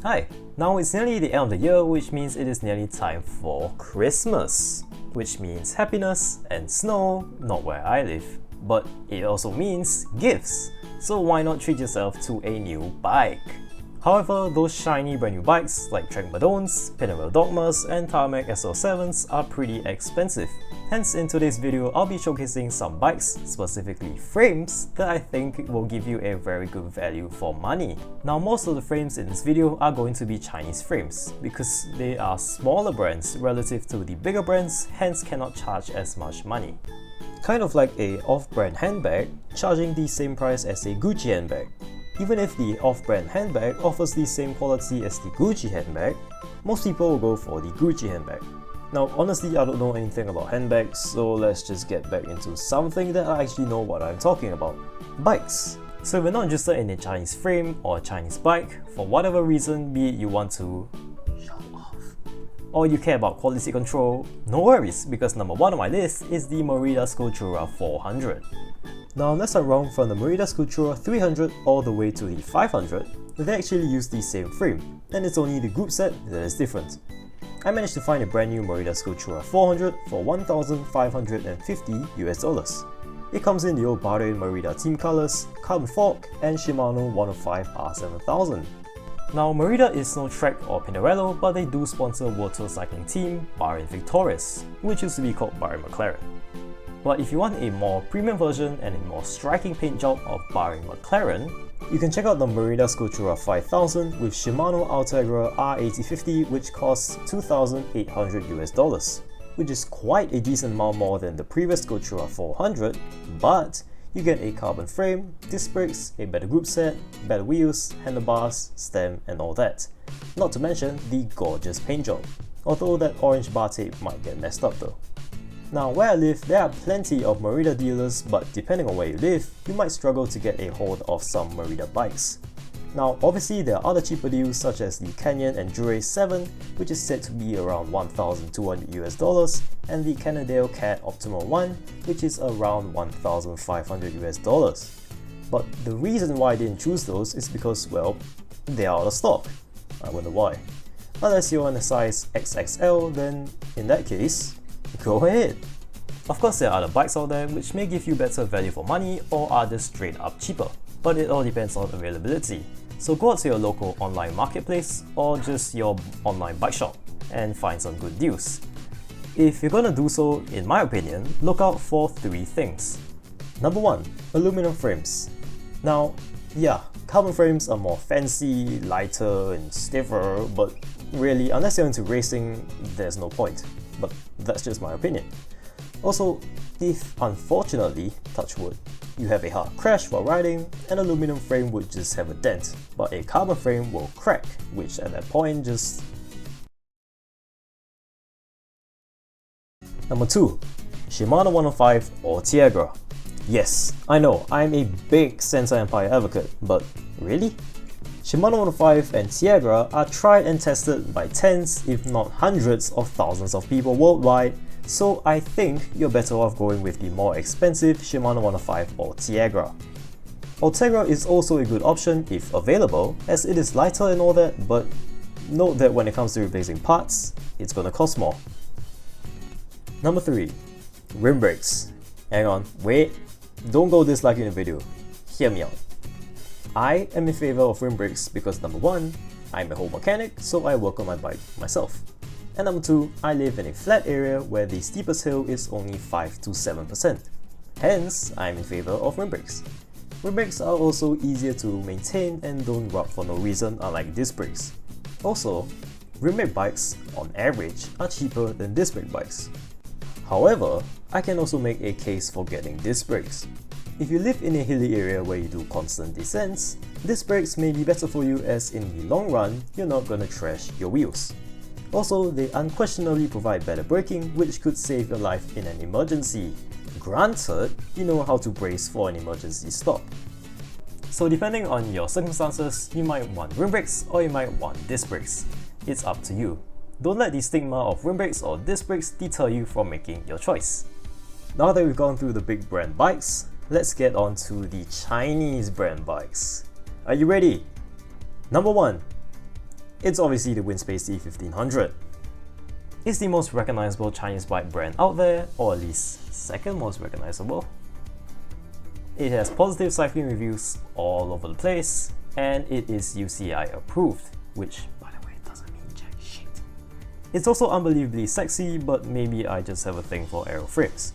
Hi! Now it's nearly the end of the year, which means it is nearly time for Christmas. Which means happiness and snow, not where I live. But it also means gifts. So why not treat yourself to a new bike? However, those shiny brand new bikes like Trek Madones, Pinarello Dogmas, and Tarmac SL7s are pretty expensive. Hence, in today's video, I'll be showcasing some bikes, specifically frames, that I think will give you a very good value for money. Now, most of the frames in this video are going to be Chinese frames, because they are smaller brands relative to the bigger brands, hence cannot charge as much money. Kind of like a off-brand handbag, charging the same price as a Gucci handbag. Even if the off-brand handbag offers the same quality as the Gucci handbag, most people will go for the Gucci handbag. Now, honestly, I don't know anything about handbags, so let's just get back into something that I actually know what I'm talking about. Bikes. So if you're not interested in a Chinese frame or a Chinese bike, for whatever reason, be it you want to show off, or you care about quality control, no worries, because number one on my list is the Merida Skulltura 400. Now, unless I'm wrong, from the Merida Skulltura 300 all the way to the 500, they actually use the same frame, and it's only the group set that is different. I managed to find a brand new Merida Skulltura 400 for $1,550 US. It comes in the old Bahrain Merida team colors, carbon fork, and Shimano 105 R7000. Now, Merida is no Trek or Pinarello, but they do sponsor World Tour Cycling team Bahrain Victorious, which used to be called Bahrain McLaren. But if you want a more premium version and a more striking paint job of Bahrain McLaren, you can check out the Merida Skulltura 5000 with Shimano Ultegra R8050, which costs $2,800 US, which is quite a decent amount more than the previous Skulltura 400, but you get a carbon frame, disc brakes, a better group set, better wheels, handlebars, stem, and all that. Not to mention the gorgeous paint job, although that orange bar tape might get messed up though. Now, where I live, there are plenty of Merida dealers, but depending on where you live, you might struggle to get a hold of some Merida bikes. Now, obviously there are other cheaper deals such as the Canyon Endure 7, which is said to be around $1,200 US, and the Cannondale Cat Optimal 1, which is around $1,500 US. But the reason why I didn't choose those is because, well, they are out of stock. I wonder why. Unless you're in a size XXL, then in that case, go ahead. Of course, there are other bikes out there which may give you better value for money or are just straight up cheaper, but it all depends on availability. So go out to your local online marketplace or just your online bike shop and find some good deals. If you're gonna do so, in my opinion, look out for three things. Number one, aluminum frames. Now, yeah, carbon frames are more fancy, lighter and stiffer, but really, unless you're into racing, there's no point. But that's just my opinion. Also, if unfortunately, touch wood, you have a hard crash while riding, an aluminum frame would just have a dent, but a carbon frame will crack, which at that point just... Number 2. Shimano 105 or Tiagra. Yes, I know, I'm a big Sensor Empire advocate, but really? Shimano 105 and Tiagra are tried and tested by tens, if not hundreds of thousands of people worldwide, so I think you're better off going with the more expensive Shimano 105 or Tiagra. Ultegra is also a good option if available, as it is lighter and all that, but note that when it comes to replacing parts, it's gonna cost more. Number 3. Rim brakes. Hang on, wait, don't go disliking the video, hear me out. I am in favor of rim brakes because number 1, I'm a home mechanic, so I work on my bike myself. And number 2, I live in a flat area where the steepest hill is only 5 to 7%. Hence, I'm in favor of rim brakes. Rim brakes are also easier to maintain and don't rub for no reason, unlike disc brakes. Also, rim brake bikes, on average, are cheaper than disc brake bikes. However, I can also make a case for getting disc brakes. If you live in a hilly area where you do constant descents, disc brakes may be better for you, as in the long run, you're not gonna trash your wheels. Also, they unquestionably provide better braking, which could save your life in an emergency. Granted, you know how to brace for an emergency stop. So depending on your circumstances, you might want rim brakes or you might want disc brakes. It's up to you. Don't let the stigma of rim brakes or disc brakes deter you from making your choice. Now that we've gone through the big brand bikes, let's get on to the Chinese brand bikes. Are you ready? Number 1. It's obviously the Windspace E 1500. It's the most recognizable Chinese bike brand out there, or at least second most recognizable. It has positive cycling reviews all over the place, and it is UCI approved, which by the way doesn't mean jack shit. It's also unbelievably sexy, but maybe I just have a thing for aero frames.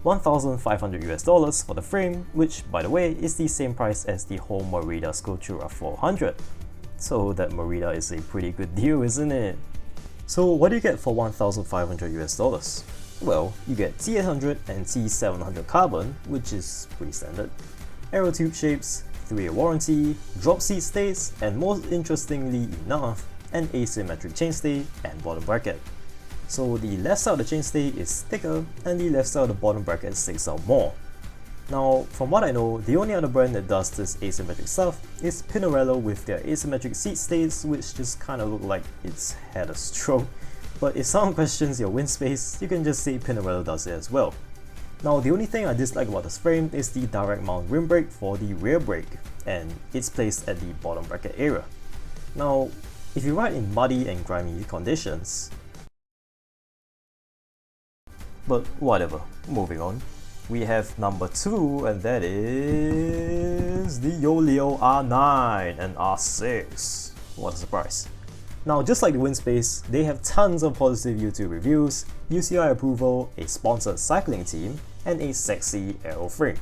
$1,500 for the frame, which by the way is the same price as the whole Merida Skulltura 400. So that Merida is a pretty good deal, isn't it? So what do you get for $1,500? Well, you get T800 and T700 carbon, which is pretty standard, aero tube shapes, 3-year warranty, drop seat stays, and most interestingly enough, an asymmetric chainstay and bottom bracket. So the left side of the chainstay is thicker and the left side of the bottom bracket sticks out more. Now, from what I know, the only other brand that does this asymmetric stuff is Pinarello with their asymmetric seat stays, which just kinda look like it's had a stroke. But if someone questions your Windspace, you can just say Pinarello does it as well. Now, the only thing I dislike about this frame is the direct mount rim brake for the rear brake, and it's placed at the bottom bracket area. Now, if you ride in muddy and grimy conditions, but whatever, moving on. We have number 2, and that is the Yoleo R9 and R6. What a surprise. Now, just like the Windspace, they have tons of positive YouTube reviews, UCI approval, a sponsored cycling team, and a sexy aero frame.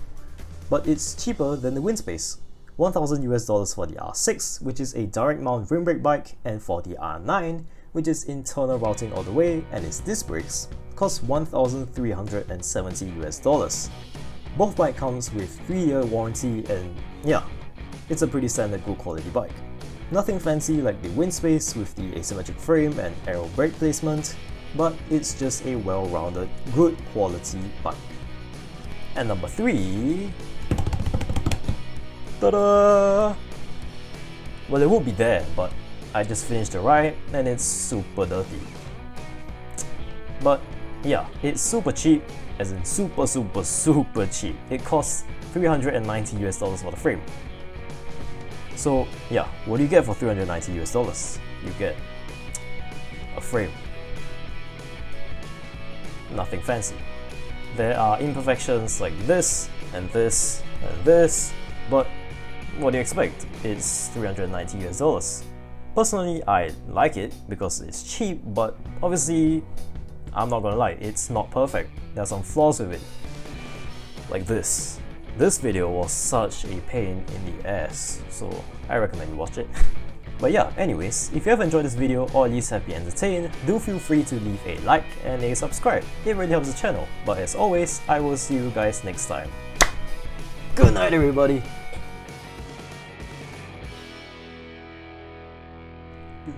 But it's cheaper than the Windspace. $1,000 for the R6, which is a direct mount rim brake bike, and for the R9, which is internal routing all the way and its disc brakes, costs $1,370. Both bike comes with 3-year warranty, and yeah, it's a pretty standard good quality bike. Nothing fancy like the Windspace with the asymmetric frame and aero brake placement, but it's just a well-rounded, good quality bike. And number 3, ta-da! Well, it would be there, but I just finished the ride and it's super dirty. But yeah, it's super cheap, as in super cheap. It costs $390 for the frame. So yeah, what do you get for $390? You get a frame. Nothing fancy. There are imperfections like this, and this, and this, but what do you expect? It's $390. Personally, I like it because it's cheap, but obviously, I'm not gonna lie, it's not perfect. There are some flaws with it. Like this. This video was such a pain in the ass, so I recommend you watch it. But yeah, anyways, if you have enjoyed this video or at least have been entertained, do feel free to leave a like and a subscribe. It really helps the channel. But as always, I will see you guys next time. Good night, everybody! Good